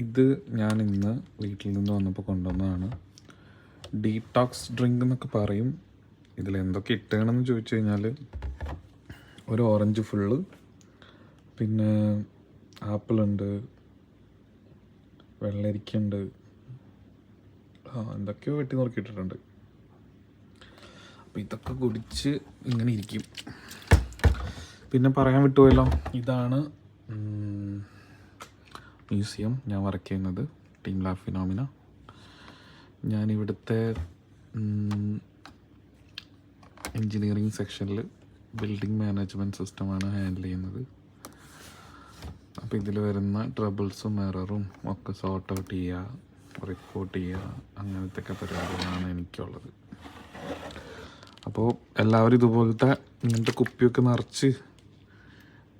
ഇത് ഞാൻ ഇന്ന് വീട്ടിൽ നിന്ന് വന്നപ്പോൾ കൊണ്ടുവന്നതാണ്. ഡീടോക്സ് ഡ്രിങ്ക് എന്നൊക്കെ പറയും. ഇതിൽ എന്തൊക്കെ ഇട്ടണമെന്ന് ചോദിച്ചു കഴിഞ്ഞാൽ ഒരു ഓറഞ്ച് ഫുള്ള്, പിന്നെ ആപ്പിളുണ്ട്, വെള്ളരിക്കുണ്ട്, എന്തൊക്കെയോ വെട്ടി നോക്കിയിട്ടിട്ടുണ്ട്. അപ്പോൾ ഇതൊക്കെ കുടിച്ച് ഇങ്ങനെ ഇരിക്കും. പിന്നെ പറയാൻ വിട്ടുപോയല്ലോ, ഇതാണ് മ്യൂസിയം ഞാൻ വർക്ക് ചെയ്യുന്നത്, ടീം ലാബ് ഫിനോമിന. ഞാനിവിടുത്തെ എൻജിനീയറിംഗ് സെക്ഷനിൽ ബിൽഡിംഗ് മാനേജ്മെൻറ്റ് സിസ്റ്റമാണ് ഹാൻഡിൽ ചെയ്യുന്നത്. അപ്പോൾ ഇതിൽ വരുന്ന ട്രബിൾസും എററും ഒക്കെ സോർട്ട് ഔട്ട് ചെയ്യുക, റിപ്പോർട്ട് ചെയ്യുക, അങ്ങനത്തെ ഒക്കെ പരിപാടികളാണ് എനിക്കുള്ളത്. അപ്പോൾ എല്ലാവരും ഇതുപോലത്തെ ഇങ്ങനത്തെ കുപ്പിയൊക്കെ നിറച്ച്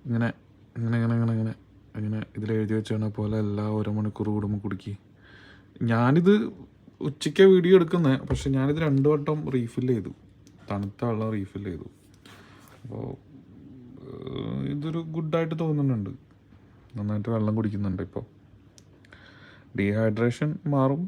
ഇങ്ങനെ ഇങ്ങനെ ഇങ്ങനെ ഇങ്ങനെ ഇങ്ങനെ ഇങ്ങനെ ഇതിലെഴുതി വെച്ചാണ് പോലെ എല്ലാ 1 മണിക്കൂർ കൂടുമ്പോൾ കുടിക്കുക. ഞാനിത് ഉച്ചയ്ക്ക് വീഡിയോ എടുക്കുന്നത്, പക്ഷെ ഞാനിത് 2 വട്ടം റീഫിൽ ചെയ്തു, തണുത്ത വെള്ളം റീഫിൽ ചെയ്തു. അപ്പോൾ ഇതൊരു ഗുഡായിട്ട് തോന്നുന്നുണ്ട്, നന്നായിട്ട് വെള്ളം കുടിക്കുന്നുണ്ട്. ഇപ്പോൾ ഡീഹൈഡ്രേഷൻ മാറും,